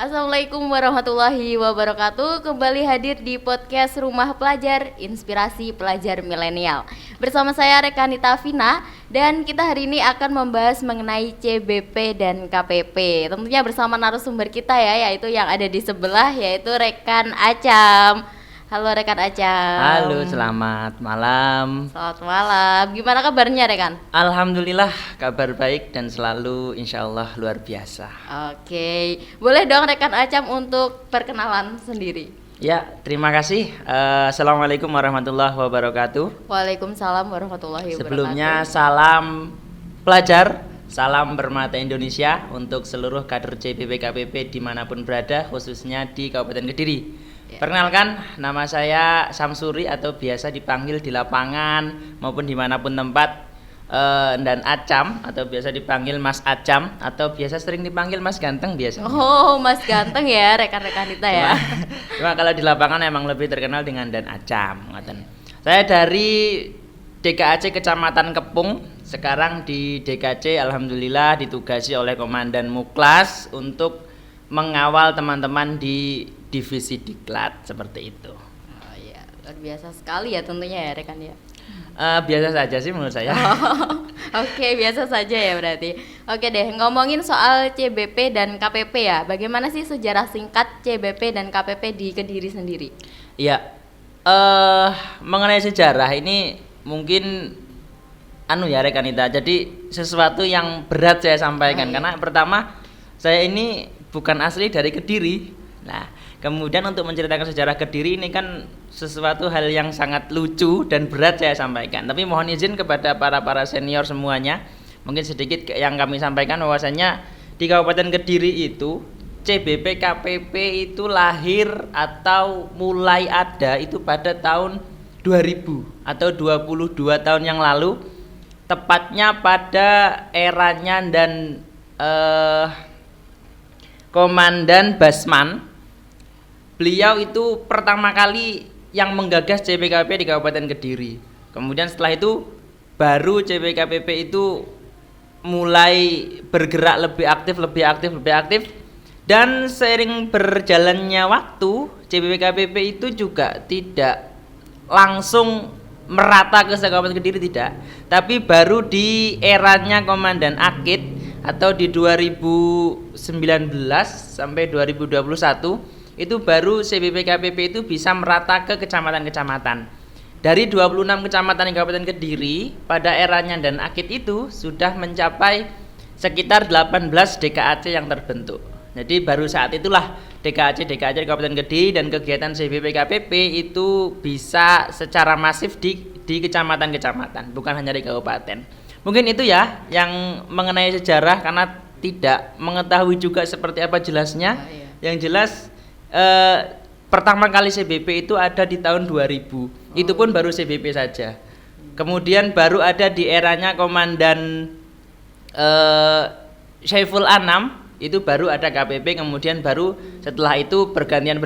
Assalamualaikum warahmatullahi wabarakatuh. Kembali hadir di podcast Rumah Pelajar Inspirasi Pelajar Milenial. Bersama saya Rekanita Vina dan kita hari ini akan membahas mengenai CBP dan KPP. Tentunya bersama narasumber kita yaitu yang ada di sebelah yaitu Rekan Acam. Halo Rekan Acam. Halo, selamat malam. Selamat malam. Gimana kabarnya Rekan? Alhamdulillah kabar baik dan selalu insya Allah luar biasa. Oke, boleh dong Rekan Acam untuk perkenalan sendiri. Ya, terima kasih. Assalamualaikum warahmatullahi wabarakatuh. Waalaikumsalam warahmatullahi wabarakatuh. Sebelumnya salam pelajar, salam bermata Indonesia untuk seluruh kader CBP KPP dimanapun berada, khususnya di Kabupaten Kediri. Perkenalkan, nama saya Samsuri atau biasa dipanggil di lapangan maupun dimanapun tempat, dan Acam atau biasa dipanggil Mas Acam atau biasa sering dipanggil Mas Ganteng biasanya. Oh, Mas Ganteng ya rekan-rekan kita ya. Cuma kalau di lapangan emang lebih terkenal dengan Dan Acam. Saya dari DKAC Kecamatan Kepung, sekarang di DKC alhamdulillah ditugasi oleh Komandan Muklas untuk mengawal teman-teman di divisi diklat seperti itu. Oh iya, luar biasa sekali ya tentunya ya rekan ya. Biasa saja sih menurut saya. Oke, biasa saja ya berarti. Oke deh, ngomongin soal CBP dan KPP ya. Bagaimana sih sejarah singkat CBP dan KPP di Kediri sendiri? Iya, mengenai sejarah ini mungkin ya Rekanita. Jadi sesuatu yang berat saya sampaikan karena pertama saya ini bukan asli dari Kediri. Nah, kemudian untuk menceritakan sejarah Kediri ini kan sesuatu hal yang sangat lucu dan berat saya sampaikan. Tapi mohon izin kepada para senior semuanya, mungkin sedikit yang kami sampaikan bahwasanya di Kabupaten Kediri itu CBP KPP itu lahir atau mulai ada itu pada tahun 2000 atau 22 tahun yang lalu, tepatnya pada eranya dan Komandan Basman. Beliau itu pertama kali yang menggagas CBKP di Kabupaten Kediri. Kemudian setelah itu baru CBKPP itu mulai bergerak lebih aktif. Dan seiring berjalannya waktu, CBKPP itu juga tidak langsung merata ke Kabupaten Kediri tidak, tapi baru di eranya Komandan Akid atau di 2019 sampai 2021 itu baru CBP KPP itu bisa merata ke kecamatan-kecamatan. Dari 26 kecamatan di Kabupaten Kediri pada eranya dan Akid itu sudah mencapai sekitar 18 DKAC yang terbentuk. Jadi baru saat itulah DKAC di Kabupaten Kediri dan kegiatan CBP KPP itu bisa secara masif di kecamatan-kecamatan, bukan hanya di kabupaten. Mungkin itu ya yang mengenai sejarah karena tidak mengetahui juga seperti apa jelasnya. Yang jelas pertama kali CBP itu ada di tahun 2000. Itu pun baru CBP saja. Kemudian baru ada di eranya Komandan Syaiful Anam, itu baru ada KPP, kemudian baru setelah itu bergantian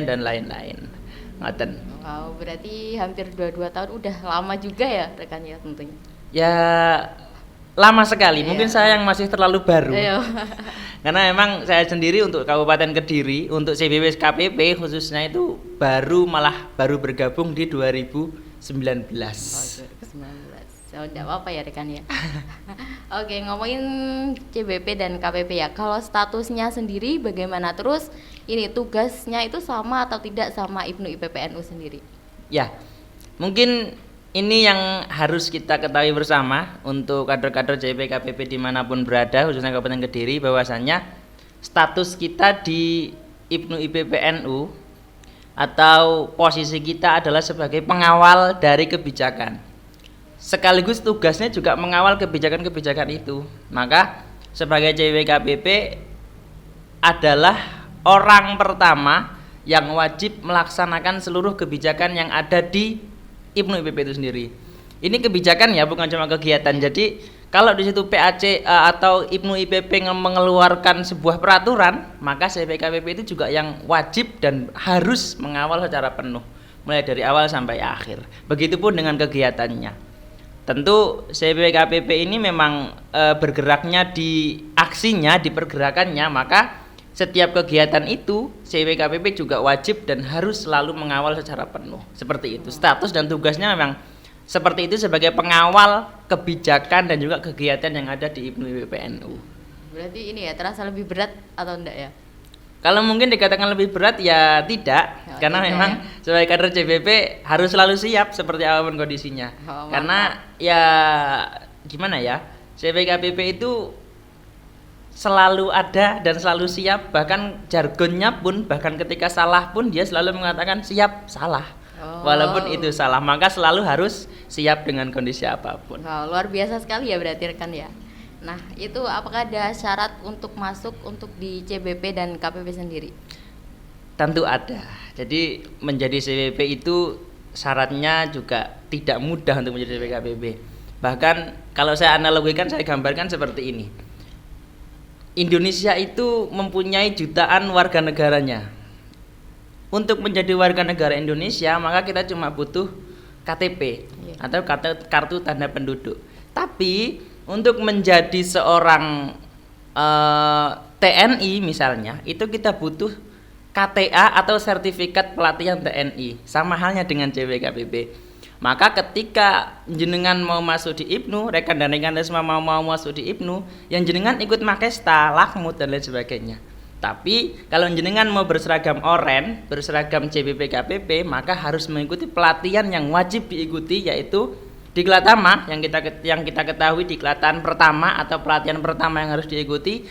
dan lain-lain. Ngoten. Wow, berarti hampir 22 tahun udah lama juga ya rekan ya tentunya. Ya lama sekali, mungkin saya yang masih terlalu baru. Karena emang saya sendiri untuk Kabupaten Kediri, untuk CBP KPP khususnya itu baru bergabung di 2019. Oh, enggak apa-apa ya rekan ya. Oke, ngomongin CBP dan KPP ya. Kalau statusnya sendiri bagaimana? Terus ini tugasnya itu sama atau tidak sama IPNU IPPNU sendiri? Ya, mungkin ini yang harus kita ketahui bersama untuk kader-kader CBP KPP dimanapun berada, khususnya Kabupaten Kediri, bahwasannya status kita di IPNU IPPNU atau posisi kita adalah sebagai pengawal dari kebijakan. Sekaligus tugasnya juga mengawal kebijakan-kebijakan itu. Maka sebagai CBP KPP adalah orang pertama yang wajib melaksanakan seluruh kebijakan yang ada di IPNU IPP itu sendiri. Ini kebijakan ya, bukan cuma kegiatan. Jadi kalau di situ PAC atau IPNU IPP mengeluarkan sebuah peraturan, maka CBP KPP itu juga yang wajib dan harus mengawal secara penuh, mulai dari awal sampai akhir. Begitupun dengan kegiatannya. Tentu CBP KPP ini memang bergeraknya di aksinya, di pergerakannya, maka setiap kegiatan itu CWKPP juga wajib dan harus selalu mengawal secara penuh. Seperti itu. Status dan tugasnya memang seperti itu sebagai pengawal kebijakan dan juga kegiatan yang ada di IPNU IPPNU. Berarti ini ya terasa lebih berat atau enggak ya? Kalau mungkin dikatakan lebih berat ya tidak, karena tidak memang sebagai kader CPP harus selalu siap seperti apapun kondisinya. Karena ya gimana ya, CPKPP itu selalu ada dan selalu siap, bahkan jargonnya pun bahkan ketika salah pun dia selalu mengatakan siap salah. Walaupun itu salah, maka selalu harus siap dengan kondisi apapun. Luar biasa sekali ya berarti rekan ya. Nah, itu apakah ada syarat untuk masuk untuk di CBP dan KPP sendiri? Tentu ada. Jadi menjadi CPP itu syaratnya juga tidak mudah untuk menjadi CPKPP. Bahkan kalau saya analogikan, saya gambarkan seperti ini. Indonesia itu mempunyai jutaan warga negaranya. Untuk menjadi warga negara Indonesia, maka kita cuma butuh KTP atau kartu tanda penduduk. Tapi untuk menjadi seorang TNI misalnya, itu kita butuh KTA atau sertifikat pelatihan TNI. Sama halnya dengan CWKPP. Maka ketika jenengan mau masuk di IPNU, rekan dan rekan semua mau masuk di IPNU, yang jenengan ikut Makesta, Lakmut dan lain sebagainya. Tapi kalau jenengan mau berseragam oren, berseragam CBP KPP, maka harus mengikuti pelatihan yang wajib diikuti, yaitu Diklatama yang kita ketahui diklatan pertama atau pelatihan pertama yang harus diikuti,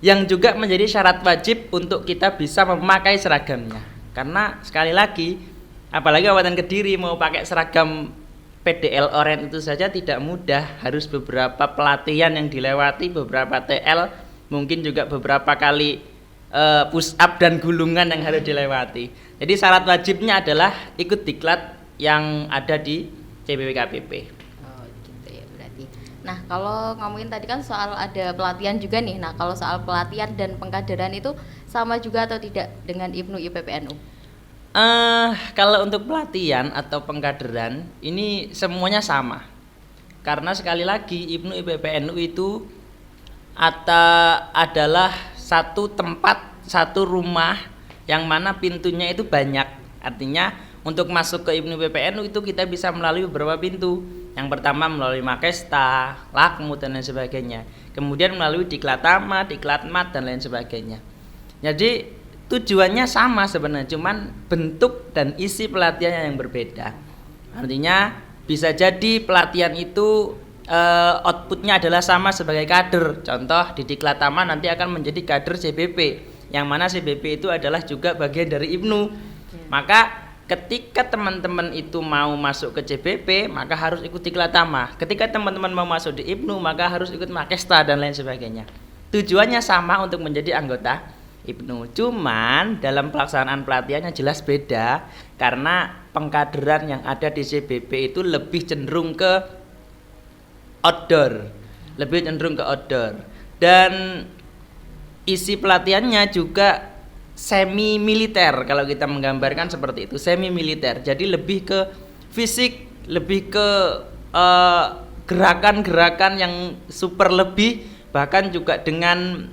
yang juga menjadi syarat wajib untuk kita bisa memakai seragamnya. Karena sekali lagi, apalagi Kabupaten Kediri mau pakai seragam PDL oren itu saja tidak mudah, harus beberapa pelatihan yang dilewati, beberapa TL, mungkin juga beberapa kali push up dan gulungan yang harus dilewati. Jadi syarat wajibnya adalah ikut diklat yang ada di CBPKPP. Oh gitu ya berarti. Nah kalau ngomongin tadi kan soal ada pelatihan juga nih. Nah kalau soal pelatihan dan pengkaderan itu sama juga atau tidak dengan IPNU IPPNU? Kalau untuk pelatihan atau pengkaderan ini semuanya sama. Karena sekali lagi IPNU IPPNU itu adalah satu tempat, satu rumah yang mana pintunya itu banyak. Artinya untuk masuk ke IPNU IPPNU itu kita bisa melalui beberapa pintu. Yang pertama melalui Makesta, Lakmut dan lain sebagainya. Kemudian melalui Diklatama, Diklatmat dan lain sebagainya. Jadi tujuannya sama sebenarnya, cuman bentuk dan isi pelatihannya yang berbeda. Artinya bisa jadi pelatihan itu outputnya adalah sama sebagai kader. Contoh di Diklatama nanti akan menjadi kader CBP, yang mana CBP itu adalah juga bagian dari IPNU. Maka ketika teman-teman itu mau masuk ke CBP, maka harus ikut Diklatama. Ketika teman-teman mau masuk di IPNU, maka harus ikut Makesta dan lain sebagainya. Tujuannya sama untuk menjadi anggota IPNU. Cuman dalam pelaksanaan pelatihannya jelas beda, karena pengkaderan yang ada di CBP itu lebih cenderung ke outdoor, dan isi pelatihannya juga semi militer. Kalau kita menggambarkan seperti itu, semi militer. Jadi lebih ke fisik, lebih ke gerakan-gerakan yang super lebih, bahkan juga dengan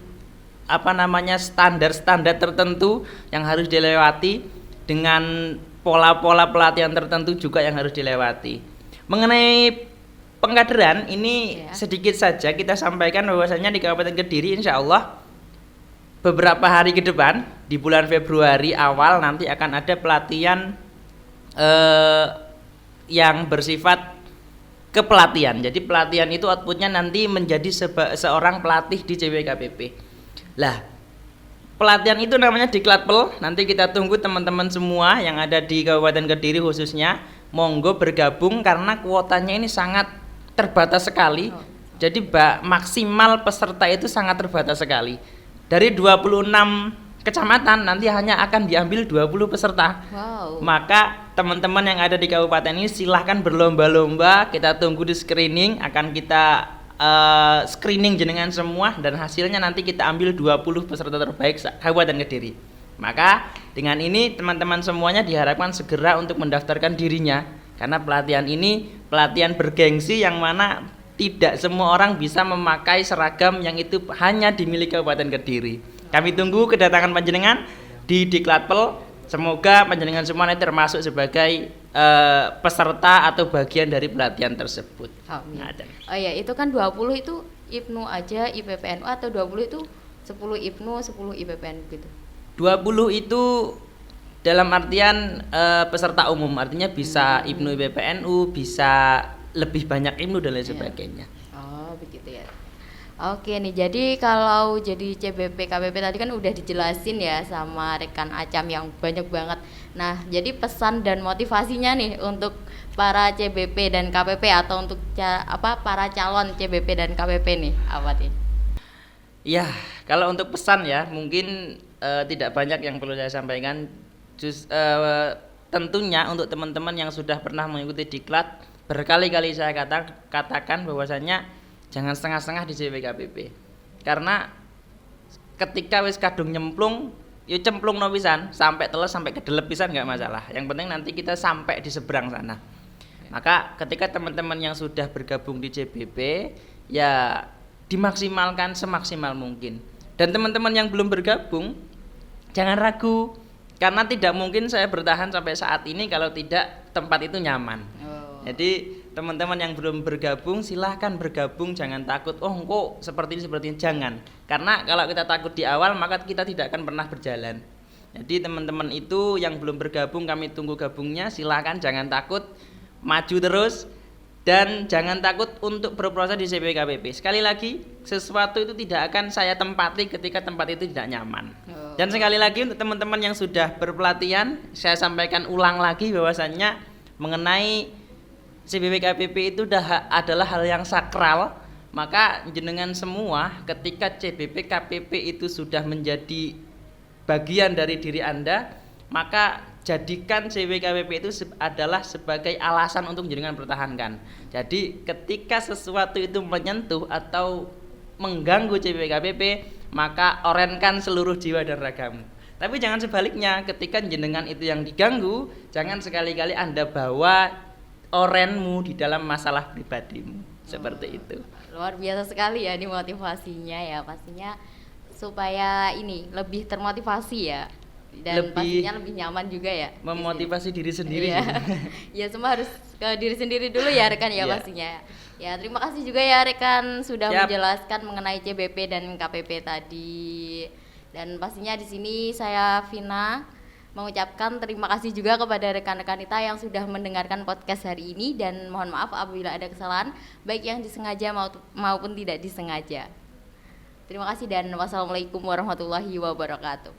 standar-standar tertentu yang harus dilewati, dengan pola-pola pelatihan tertentu juga yang harus dilewati. Mengenai pengkaderan ini sedikit saja kita sampaikan bahwasanya di Kabupaten Kediri insya Allah beberapa hari ke depan di bulan Februari awal nanti akan ada pelatihan yang bersifat kepelatihan. Jadi pelatihan itu outputnya nanti menjadi seorang pelatih di CWKPP. Lah, pelatihan itu namanya Diklatpel. Nanti kita tunggu teman-teman semua yang ada di Kabupaten Kediri khususnya, monggo bergabung karena kuotanya ini sangat terbatas sekali. Jadi maksimal peserta itu sangat terbatas sekali. Dari 26 kecamatan nanti hanya akan diambil 20 peserta. Maka teman-teman yang ada di kabupaten ini silahkan berlomba-lomba. Kita tunggu di screening, akan kita screening jenengan semua, dan hasilnya nanti kita ambil 20 peserta terbaik Kabupaten Kediri. Maka dengan ini teman-teman semuanya diharapkan segera untuk mendaftarkan dirinya, karena pelatihan ini pelatihan bergengsi yang mana tidak semua orang bisa memakai seragam yang itu hanya dimiliki Kabupaten Kediri. Kami tunggu kedatangan panjenengan di Diklatpel. Semoga panjenengan semua nanti termasuk sebagai peserta atau bagian dari pelatihan tersebut. Amin. Nah, Oh ya, itu kan 20 itu IPNU aja, IPPNU, atau 20 itu 10 IPNU, 10 IPPNU gitu. 20 itu dalam artian peserta umum, artinya bisa IPNU IPPNU, bisa lebih banyak IPNU dan lain sebagainya. Oh, begitu ya. Oke nih, jadi kalau jadi CBP KPP tadi kan udah dijelasin ya sama rekan Acam yang banyak banget. Nah, jadi pesan dan motivasinya nih untuk para CBP dan KPP atau untuk para calon CBP dan KPP nih, apa nih? Ya, kalau untuk pesan ya, mungkin tidak banyak yang perlu saya sampaikan. Tentunya untuk teman-teman yang sudah pernah mengikuti diklat, berkali-kali saya katakan bahwasanya jangan setengah-setengah di CBKPP. Karena ketika wis kadung nyemplung, ya cemplung no pisan, sampai teles sampai kedelep pisan nggak masalah. Yang penting nanti kita sampai di seberang sana. Maka ketika teman-teman yang sudah bergabung di CBP, ya dimaksimalkan semaksimal mungkin. Dan teman-teman yang belum bergabung, jangan ragu, karena tidak mungkin saya bertahan sampai saat ini kalau tidak tempat itu nyaman. Jadi teman-teman yang belum bergabung silahkan bergabung, jangan takut. Oh kok seperti ini, jangan. Karena kalau kita takut di awal maka kita tidak akan pernah berjalan. Jadi teman-teman itu yang belum bergabung, kami tunggu gabungnya. Silahkan, jangan takut, maju terus. Dan jangan takut untuk berproses di CBKPP. Sekali lagi, sesuatu itu tidak akan saya tempati ketika tempat itu tidak nyaman. Dan sekali lagi untuk teman-teman yang sudah berpelatihan, saya sampaikan ulang lagi bahwasannya mengenai CBPKPP itu adalah hal yang sakral. Maka jenengan semua ketika CBPKPP itu sudah menjadi bagian dari diri Anda, maka jadikan CBKPP itu adalah sebagai alasan untuk jenengan pertahankan. Jadi ketika sesuatu itu menyentuh atau mengganggu CBKPP, maka orenkan seluruh jiwa dan ragamu. Tapi jangan sebaliknya, ketika jenengan itu yang diganggu, jangan sekali-kali Anda bawa orenmu di dalam masalah pribadimu. Seperti itu. Luar biasa sekali ya ini motivasinya ya, pastinya supaya ini lebih termotivasi ya, dan pastinya lebih nyaman juga ya. Memotivasi diri sendiri. Ya semua harus ke diri sendiri dulu ya rekan ya pastinya. Ya terima kasih juga ya rekan sudah menjelaskan mengenai CBP dan KPP tadi. Dan pastinya di sini saya Vina mengucapkan terima kasih juga kepada rekan-rekan kita yang sudah mendengarkan podcast hari ini, dan mohon maaf apabila ada kesalahan baik yang disengaja maupun tidak disengaja. Terima kasih dan wassalamualaikum warahmatullahi wabarakatuh.